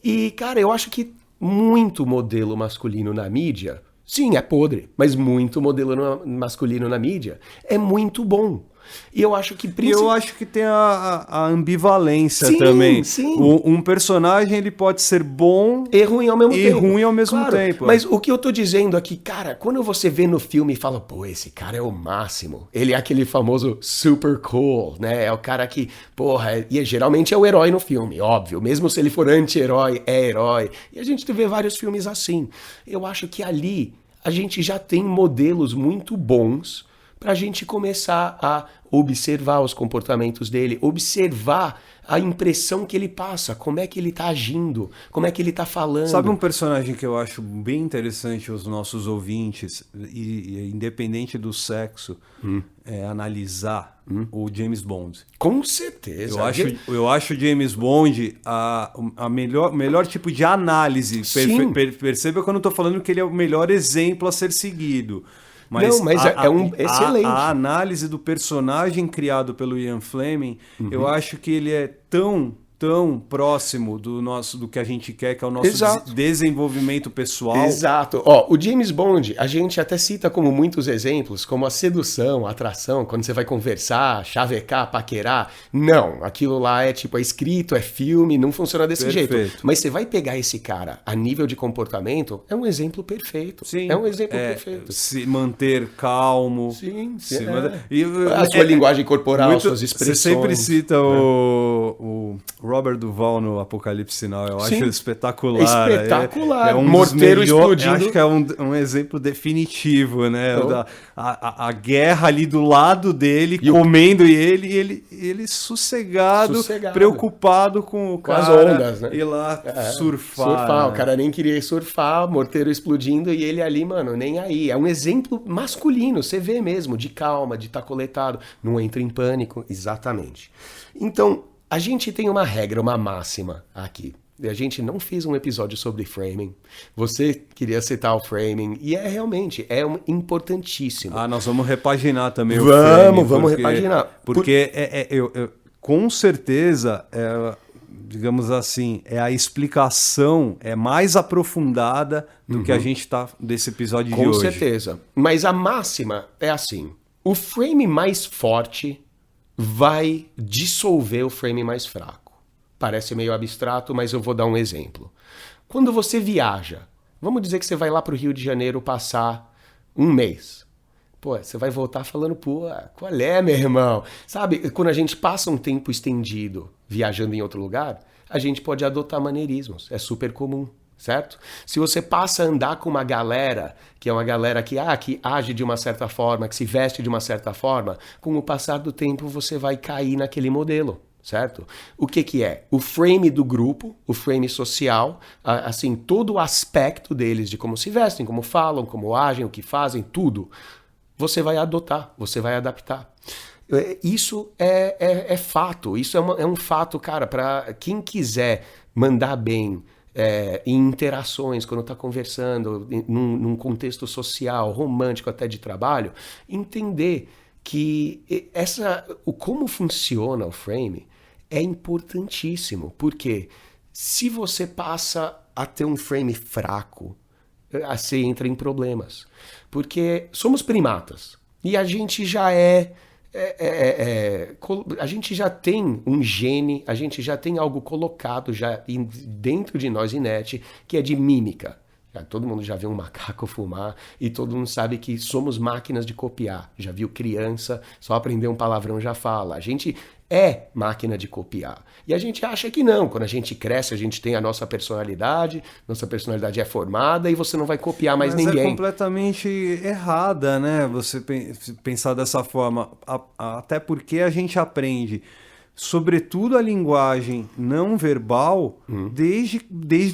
E, cara, eu acho que muito modelo masculino na mídia, sim, é podre, mas muito modelo masculino na mídia é muito bom. E eu acho que... Eu acho que tem a ambivalência, sim, também. Sim. Um personagem, ele pode ser bom e ruim ao mesmo tempo. Tempo. Mas o que eu tô dizendo aqui, cara, quando você vê no filme e fala, pô, esse cara é o máximo. Ele é aquele famoso super cool, né? É o cara que, porra, e geralmente é o herói no filme, óbvio. Mesmo se ele for anti-herói, é herói. E a gente vê vários filmes assim. Eu acho que ali a gente já tem modelos muito bons para a gente começar a observar os comportamentos dele, observar a impressão que ele passa, como é que ele está agindo, como é que ele está falando. Sabe um personagem que eu acho bem interessante os nossos ouvintes, e independente do sexo, analisar o James Bond. Com certeza. Eu acho o James Bond a melhor tipo de análise. Perceba que eu não estou falando que ele é o melhor exemplo a ser seguido. Mas, não, mas é um excelente. A análise do personagem criado pelo Ian Fleming, eu acho que ele é tão próximo do que a gente quer, que é o nosso desenvolvimento pessoal. Exato. Ó, o James Bond, a gente até cita como muitos exemplos, como a sedução, a atração, quando você vai conversar, chavecar, paquerar. Não, aquilo lá é tipo, é escrito, é filme, não funciona desse jeito. Mas você vai pegar esse cara a nível de comportamento, é um exemplo perfeito. Sim. É um exemplo perfeito. Se manter calmo. Sim. A sua linguagem corporal, suas expressões. Você sempre cita o Robert Duvall no Apocalipse Sinal, eu acho espetacular. Espetacular. É um morteiro explodindo. Acho que é um exemplo definitivo, né? A guerra ali do lado dele, comendo ele sossegado, preocupado com o cara. Com as ondas, né? Ir lá surfar. Né? O cara nem queria surfar, morteiro explodindo e ele ali, mano, nem aí. É um exemplo masculino, você vê mesmo, de calma, de estar coletado. Não entra em pânico, exatamente. Então, a gente tem uma regra, uma máxima aqui. A gente não fez um episódio sobre framing. Você queria citar o framing. E realmente, importantíssimo. Nós vamos repaginar também o framing. Vamos repaginar. Porque com certeza, digamos assim, a explicação é mais aprofundada do que a gente está desse episódio de hoje. Com certeza. Mas a máxima é assim. O frame mais forte vai dissolver o frame mais fraco. Parece meio abstrato, mas eu vou dar um exemplo. Quando você viaja, vamos dizer que você vai lá para o Rio de Janeiro passar um mês. Pô, você vai voltar falando, pô, qual é, meu irmão? Sabe, quando a gente passa um tempo estendido viajando em outro lugar, a gente pode adotar maneirismos. É super comum. Certo? Se você passa a andar com uma galera, que é uma galera que age de uma certa forma, que se veste de uma certa forma, com o passar do tempo você vai cair naquele modelo, certo? O que é? O frame do grupo, o frame social, assim, todo o aspecto deles, de como se vestem, como falam, como agem, o que fazem, tudo, você vai adotar, você vai adaptar. Isso é fato, isso é um fato, cara, para quem quiser mandar bem, em interações, quando está conversando, num contexto social, romântico, até de trabalho, entender que como funciona o frame é importantíssimo, porque se você passa a ter um frame fraco, você entra em problemas, porque somos primatas e a gente já a gente já tem um gene, a gente já tem algo colocado já dentro de nós, inerte, que é de mímica. Todo mundo já viu um macaco fumar e todo mundo sabe que somos máquinas de copiar. Já viu criança, só aprender um palavrão já fala. A gente é máquina de copiar. E a gente acha que não. Quando a gente cresce, a gente tem a nossa personalidade é formada e você não vai copiar mais ninguém. Mas é completamente errada, né? Você pensar dessa forma. Até porque a gente aprende, sobretudo a linguagem não verbal, desde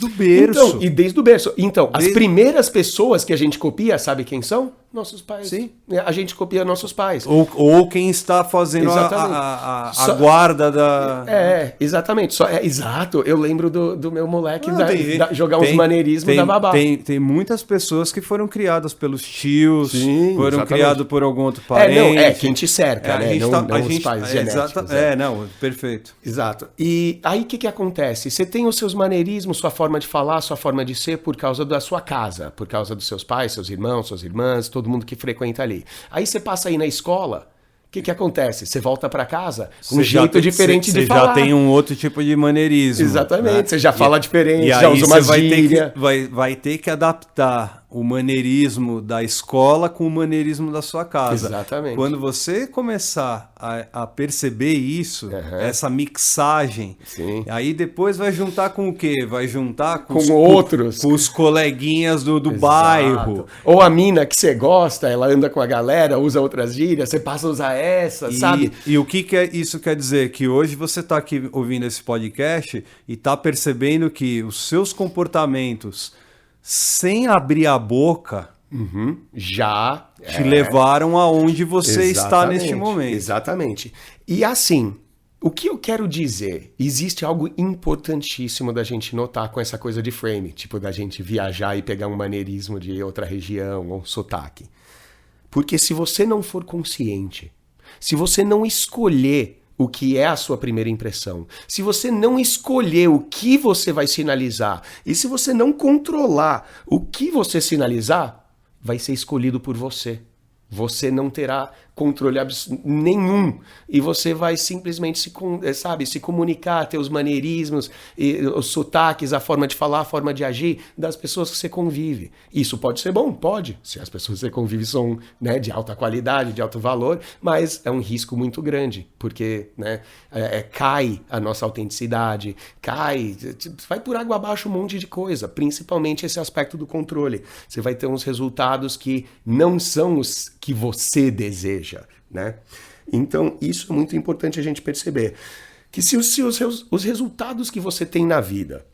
o berço. Desde o berço. Então, as primeiras pessoas que a gente copia, sabe quem são? Nossos pais. Sim. A gente copia nossos pais. Ou quem está fazendo a guarda da... Exatamente. Exato. Eu lembro do meu moleque jogar uns maneirismos da babá. Tem muitas pessoas que foram criadas pelos tios, foram criadas por algum outro parente. Quem te cerca, né? Não os pais genéticos. Perfeito. Exato. E aí o que acontece? Você tem os seus maneirismos, sua forma de falar, sua forma de ser por causa da sua casa, por causa dos seus pais, seus irmãos, suas irmãs, todo mundo que frequenta ali. Aí você passa aí na escola, o que acontece? Você volta para casa com um jeito diferente de falar. Você já tem um outro tipo de maneirismo. Exatamente, né? Você já fala diferente, e já usa uma gíria. Vai ter que adaptar o maneirismo da escola com o maneirismo da sua casa. Exatamente. Quando você começar a perceber isso, essa mixagem, aí depois vai juntar com o quê? Vai juntar com outros. Com os coleguinhas do bairro. Ou a mina que você gosta, ela anda com a galera, usa outras gírias, você passa a usar essa, sabe? E o que isso quer dizer? Que hoje você está aqui ouvindo esse podcast e está percebendo que os seus comportamentos, sem abrir a boca, já te levaram aonde você está neste momento. Exatamente. E assim, o que eu quero dizer? Existe algo importantíssimo da gente notar com essa coisa de frame, tipo da gente viajar e pegar um maneirismo de outra região ou um sotaque. Porque se você não for consciente, se você não escolher o que é a sua primeira impressão, se você não escolher o que você vai sinalizar, e se você não controlar o que você sinalizar, vai ser escolhido por você. Você não terá controle nenhum e você vai simplesmente se comunicar, ter os maneirismos, os sotaques, a forma de falar, a forma de agir das pessoas que você convive. Isso pode ser bom? Pode, se as pessoas que você convive são, né, de alta qualidade, de alto valor, mas é um risco muito grande, porque, né, cai a nossa autenticidade, vai por água abaixo um monte de coisa, principalmente esse aspecto do controle. Você vai ter uns resultados que não são os que você deseja. Né? Então, isso é muito importante a gente perceber. Que se os resultados que você tem na vida,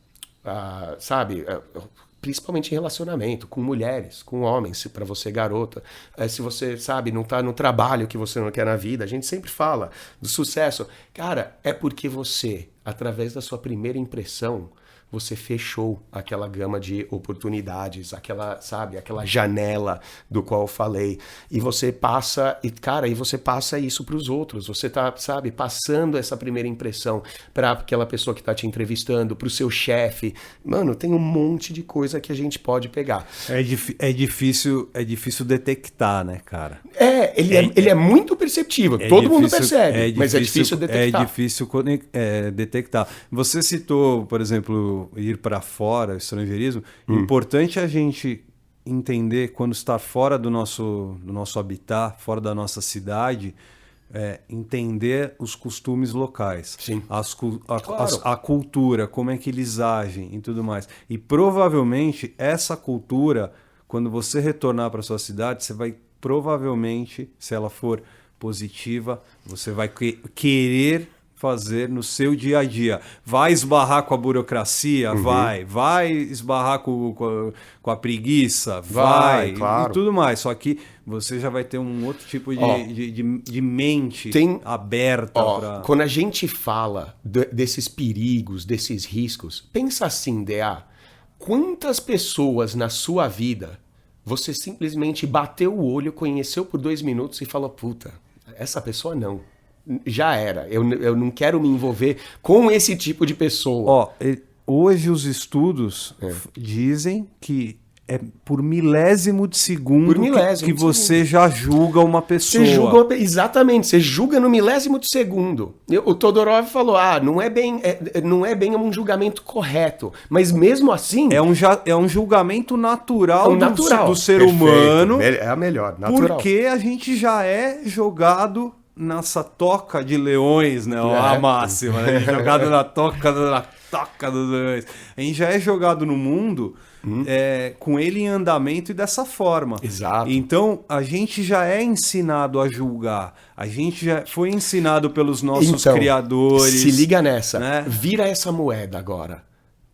principalmente em relacionamento, com mulheres, com homens, para você garota, se você, não está no trabalho que você não quer na vida, a gente sempre fala do sucesso. Cara, é porque você, através da sua primeira impressão, você fechou aquela gama de oportunidades, aquela janela do qual eu falei. E você passa, você passa isso para os outros. Você tá, passando essa primeira impressão para aquela pessoa que está te entrevistando, para o seu chefe. Mano, tem um monte de coisa que a gente pode pegar. É difícil detectar, né, cara? Ele é muito perceptível. Todo mundo percebe, mas é difícil detectar. É difícil detectar. Você citou, por exemplo, ir para fora, estrangeirismo. Importante a gente entender quando está fora do nosso habitat, fora da nossa cidade, entender os costumes locais. Sim. A cultura, como é que eles agem e tudo mais. E provavelmente essa cultura, quando você retornar para sua cidade, você vai provavelmente, se ela for positiva, você vai querer fazer no seu dia a dia. Vai esbarrar com a burocracia? Vai esbarrar com a preguiça? Vai, claro. E tudo mais. Só que você já vai ter um outro tipo de mente aberta. Quando a gente fala desses perigos, desses riscos, pensa assim, DA, quantas pessoas na sua vida você simplesmente bateu o olho, conheceu por 2 minutos e falou, puta, essa pessoa não. Já era. Eu não quero me envolver com esse tipo de pessoa. Hoje os estudos dizem que é por milésimo de segundo que você já julga uma pessoa. Exatamente, você julga no milésimo de segundo. O Todorov falou, não é bem um julgamento correto, mas mesmo assim... É um julgamento natural do ser humano. É a melhor, natural. Porque a gente já é jogado nessa toca de leões, né? A máxima, né? Jogado na toca dos leões. A gente já é jogado no mundo com ele em andamento e dessa forma. Exato. Então, a gente já é ensinado a julgar. A gente já foi ensinado pelos nossos criadores. Se liga nessa. Né? Vira essa moeda agora.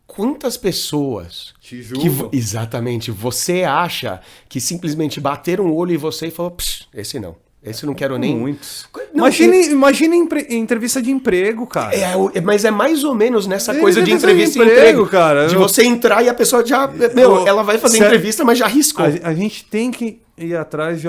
Quantas pessoas te julgam? Exatamente. Você acha que simplesmente bateram o olho em você e falou, esse não. Esse eu não quero nem... Muitos. Imagina entrevista de emprego, cara. Mas é mais ou menos nessa coisa de entrevista de emprego, cara. De você entrar e a pessoa já... ela vai fazer entrevista, mas já arriscou. A gente tem que ir atrás de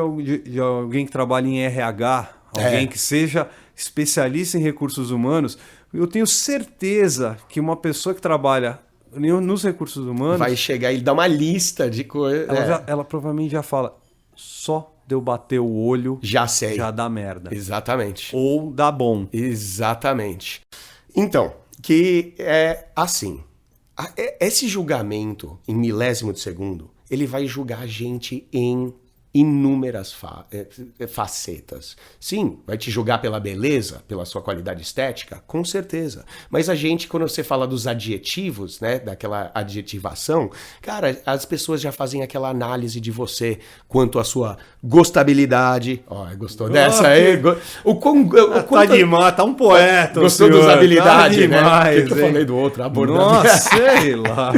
alguém que trabalhe em RH, alguém que seja especialista em recursos humanos. Eu tenho certeza que uma pessoa que trabalha nos recursos humanos... vai chegar e dar uma lista de coisas... Ela provavelmente já fala, só de eu bater o olho, já sei. Já dá merda. Exatamente. Ou dá bom. Exatamente. Então, que é assim, esse julgamento em milésimo de segundo, ele vai julgar a gente em inúmeras facetas. Sim, vai te julgar pela beleza, pela sua qualidade estética, com certeza. Mas a gente, quando você fala dos adjetivos, né, daquela adjetivação, cara, as pessoas já fazem aquela análise de você quanto à sua gostabilidade. Gostou dessa aí? Tá demais, tá um poeta. Gostou da usabilidade, tá demais, né? O que eu falei do outro? Nossa, sei lá.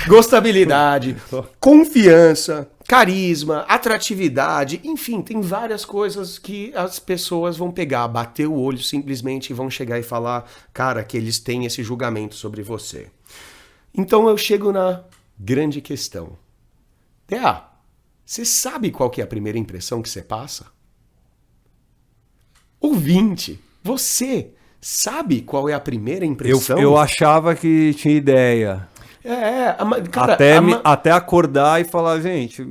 Gostabilidade, confiança, carisma, atratividade, enfim, tem várias coisas que as pessoas vão pegar, bater o olho simplesmente e vão chegar e falar, cara, que eles têm esse julgamento sobre você. Então eu chego na grande questão. Você sabe qual que é a primeira impressão que você passa? Ouvinte, você sabe qual é a primeira impressão? Eu achava que tinha ideia. Cara, Até acordar e falar, gente.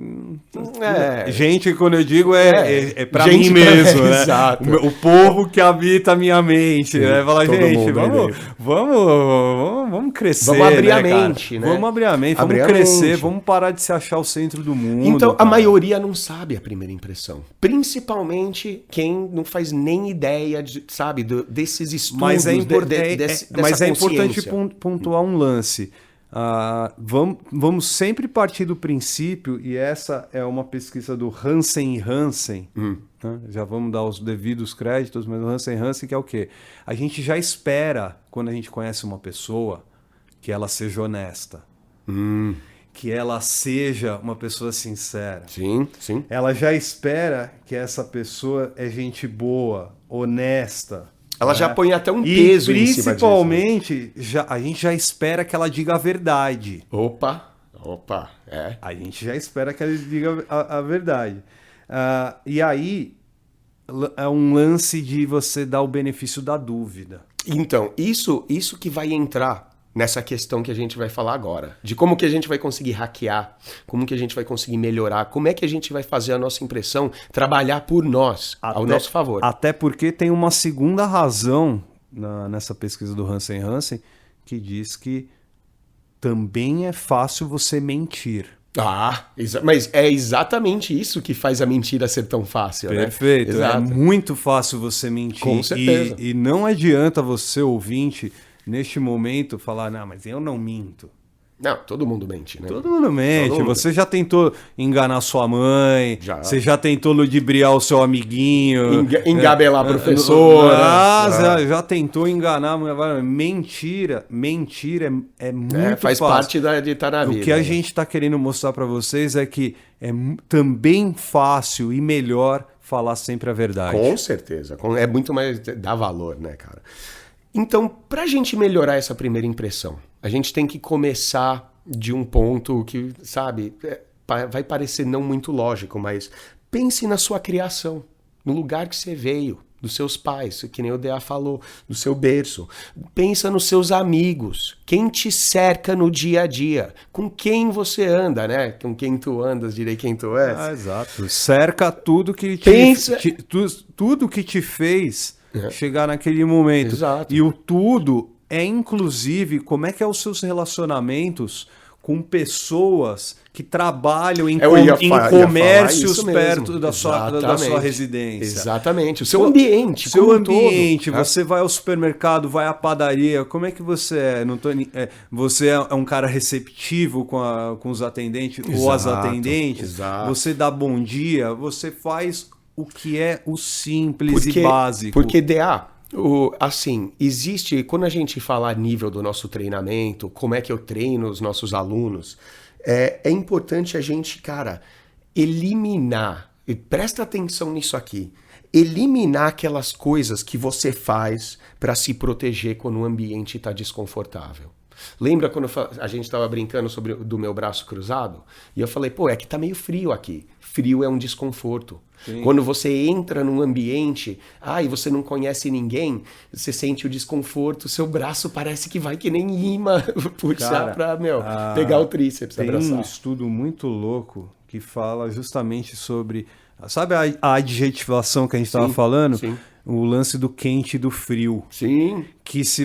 Gente, quando eu digo, é pra mim mesmo, né? Exato. O povo que habita a minha mente, né? Falar, gente, vamos crescer. Vamos abrir, né, a mente, cara? né? Vamos abrir a mente, vamos crescer, vamos parar de se achar o centro do mundo. Então, cara. a maioria não sabe a primeira impressão. Principalmente quem não faz nem ideia, sabe, desses estudos, Mas é dessa importante consciência. pontuar um lance. Vamos sempre partir do princípio, e essa é uma pesquisa do Hansen e Hansen, né? Já vamos dar os devidos créditos, mas o Hansen e Hansen que é o quê? A gente já espera, quando a gente conhece uma pessoa, que ela seja honesta, que ela seja uma pessoa sincera. Sim, sim. Ela já espera que essa pessoa é gente boa, honesta. Ela já põe até um peso em cima disso. Principalmente, a gente já espera que ela diga a verdade. Opa, A gente já espera que ela diga a verdade. E aí, é um lance de você dar o benefício da dúvida. Então, isso que vai entrar nessa questão que a gente vai falar agora. De como que a gente vai conseguir hackear, como que a gente vai conseguir melhorar, como é que a gente vai fazer a nossa impressão trabalhar por nós, ao nosso favor. Até porque tem uma segunda razão nessa pesquisa do Hansen Hansen que diz que também é fácil você mentir. Mas é exatamente isso que faz a mentira ser tão fácil, Perfeito, né? Exato. É muito fácil você mentir. Com certeza. E não adianta você, ouvinte, neste momento, falar, não, mas eu não minto. Não, todo mundo mente, né? Todo mundo mente. Todo mundo. Você já tentou enganar sua mãe, Já. Você já tentou ludibriar o seu amiguinho. Engabelar a professora. Já tentou enganar a mulher. Mentira é muito faz fácil. parte de estar na vida. O que a gente está querendo mostrar para vocês é que é também fácil e melhor falar sempre a verdade. Com certeza. É muito mais... dá valor, né, cara? Então, pra gente melhorar essa primeira impressão, a gente tem que começar de um ponto que, sabe, vai parecer não muito lógico, mas pense na sua criação, no lugar que você veio, dos seus pais, que nem o DA falou, do seu berço. Pensa nos seus amigos, quem te cerca no dia a dia, com quem você anda, né? Com quem tu andas, direi quem tu és. Exato. Cerca tudo que tudo que te fez chegar naquele momento. Exato. E o tudo é, inclusive, como é que é os seus relacionamentos com pessoas que trabalham em comércios perto da sua residência. Exatamente. O seu ambiente. Você vai ao supermercado, vai à padaria. Como é que você é? Você é um cara receptivo com os atendentes ou as atendentes? Exato. Você dá bom dia? Você faz o que é o simples e básico. Porque, DA, assim, existe... Quando a gente fala a nível do nosso treinamento, como é que eu treino os nossos alunos, é importante a gente, cara, eliminar, e presta atenção nisso aqui, eliminar aquelas coisas que você faz para se proteger quando o ambiente está desconfortável. Lembra quando a gente estava brincando do meu braço cruzado? E eu falei, é que tá meio frio aqui. Frio é um desconforto. Sim. Quando você entra num ambiente, e você não conhece ninguém, você sente o desconforto, seu braço parece que vai que nem imã puxar para pegar o tríceps, abraçar. Tem um estudo muito louco que fala justamente sobre... Sabe a adjetivação que a gente estava falando? Sim. O lance do quente e do frio. Sim. Que se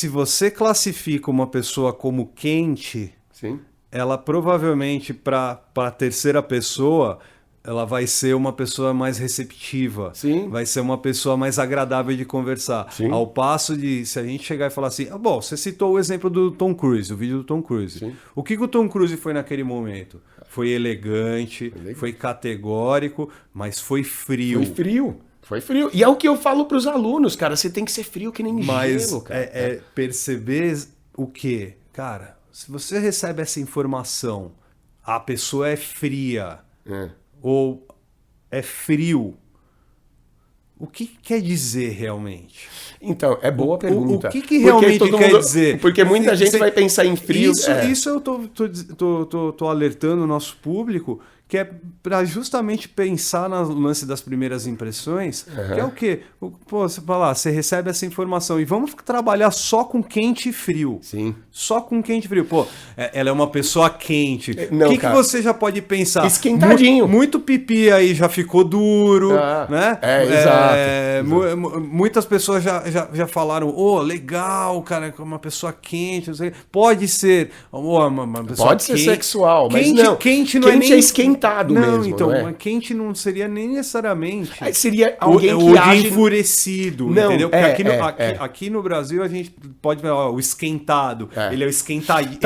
você classifica uma pessoa como quente, sim, ela provavelmente para a terceira pessoa, ela vai ser uma pessoa mais receptiva. Sim. Vai ser uma pessoa mais agradável de conversar. Sim. Ao passo de, se a gente chegar e falar assim, você citou o exemplo do Tom Cruise, o vídeo do Tom Cruise. Sim. O que o Tom Cruise foi naquele momento? Foi elegante, foi categórico, mas foi frio. Foi frio. E é o que eu falo pros alunos, cara. Você tem que ser frio que nem gelo, cara. Perceber o quê? Cara, se você recebe essa informação, a pessoa é fria ou é frio, o que quer dizer realmente? Então, é boa pergunta. O que realmente quer dizer? Porque muita gente vai pensar em frio. Isso eu tô alertando o nosso público que é para justamente pensar no lance das primeiras impressões, que é o quê? Pô, você fala, você recebe essa informação e vamos trabalhar só com quente e frio. Sim. Só com quente e frio. Pô, ela é uma pessoa quente. Não, O que cara. você já pode pensar? Esquentadinho. Muito pipi aí já ficou duro, né? Exato. Muitas pessoas já falaram, legal, cara, uma pessoa quente, não sei. Pode ser uma pessoa Pode ser quente. sexual, mas Quente, não. Quente não é Quente nem... é esquentado mesmo, então, não é? mas quente não seria nem necessariamente... Aí seria alguém que ou de age... enfurecido, Não, entendeu? Porque é. aqui no Brasil a gente pode ver, o esquentado. Ele é o esquentadinho.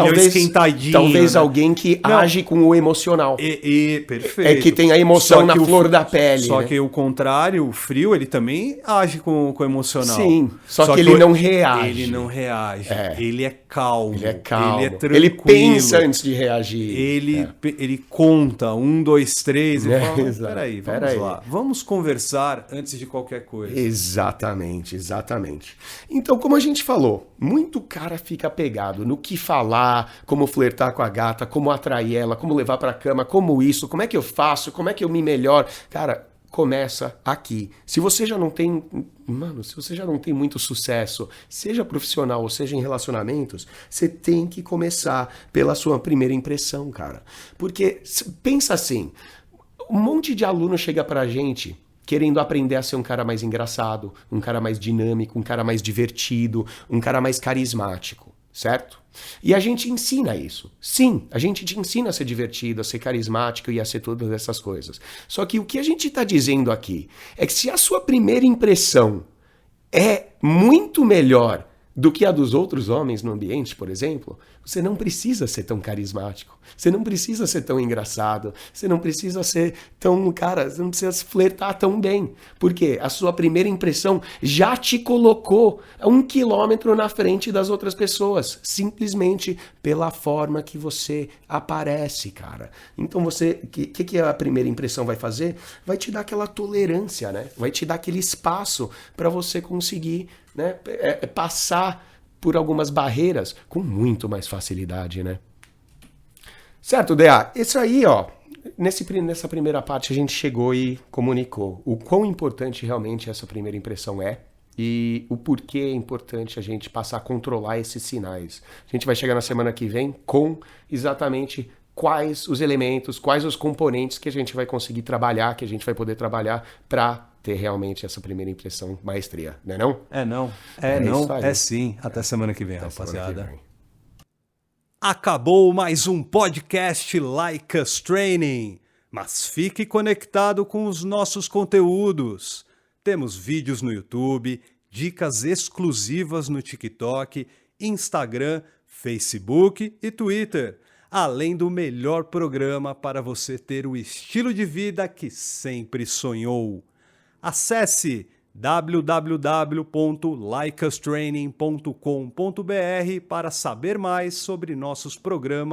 Talvez né? alguém que age com o emocional. Perfeito. É que tem a emoção na flor da pele. Só né? que o contrário, o frio, ele também age com o emocional. Sim, só que ele não reage. Ele não reage. Ele é calmo. Ele é calmo. Ele é tranquilo. Ele pensa antes de reagir. Ele conta 1, 2, 3 e fala, exato. peraí, vamos lá. Vamos conversar antes de qualquer coisa. Exatamente. Então, como a gente falou, muito cara fica pegado no que falar, como flertar com a gata, como atrair ela, como levar pra cama, como isso, como é que eu faço, como é que eu me melhoro. Cara, começa aqui. Se você já não tem muito sucesso, seja profissional ou seja em relacionamentos, você tem que começar pela sua primeira impressão, cara. Porque, pensa assim, um monte de aluno chega pra gente querendo aprender a ser um cara mais engraçado, um cara mais dinâmico, um cara mais divertido, um cara mais carismático, certo? E a gente ensina isso. Sim, a gente te ensina a ser divertido, a ser carismático e a ser todas essas coisas. Só que o que a gente está dizendo aqui é que se a sua primeira impressão é muito melhor do que a dos outros homens no ambiente, por exemplo, você não precisa ser tão carismático, você não precisa ser tão engraçado, você não precisa ser tão, cara, você não precisa flertar tão bem, porque a sua primeira impressão já te colocou 1 quilômetro na frente das outras pessoas, simplesmente pela forma que você aparece, cara. Então o que a primeira impressão vai fazer? Vai te dar aquela tolerância, né? Vai te dar aquele espaço para você conseguir, né, passar por algumas barreiras com muito mais facilidade, né? Certo, DA? Isso aí, ó, nessa primeira parte a gente chegou e comunicou o quão importante realmente essa primeira impressão é e o porquê é importante a gente passar a controlar esses sinais. A gente vai chegar na semana que vem com exatamente quais os elementos, quais os componentes que a gente vai conseguir trabalhar, que a gente vai poder trabalhar para ter realmente essa primeira impressão maestria, né não? É sim. Até semana que vem, rapaziada. Semana que vem. Acabou mais um podcast Like Us Training, mas fique conectado com os nossos conteúdos. Temos vídeos no YouTube, dicas exclusivas no TikTok, Instagram, Facebook e Twitter, além do melhor programa para você ter o estilo de vida que sempre sonhou. Acesse www.likeustraining.com.br para saber mais sobre nossos programas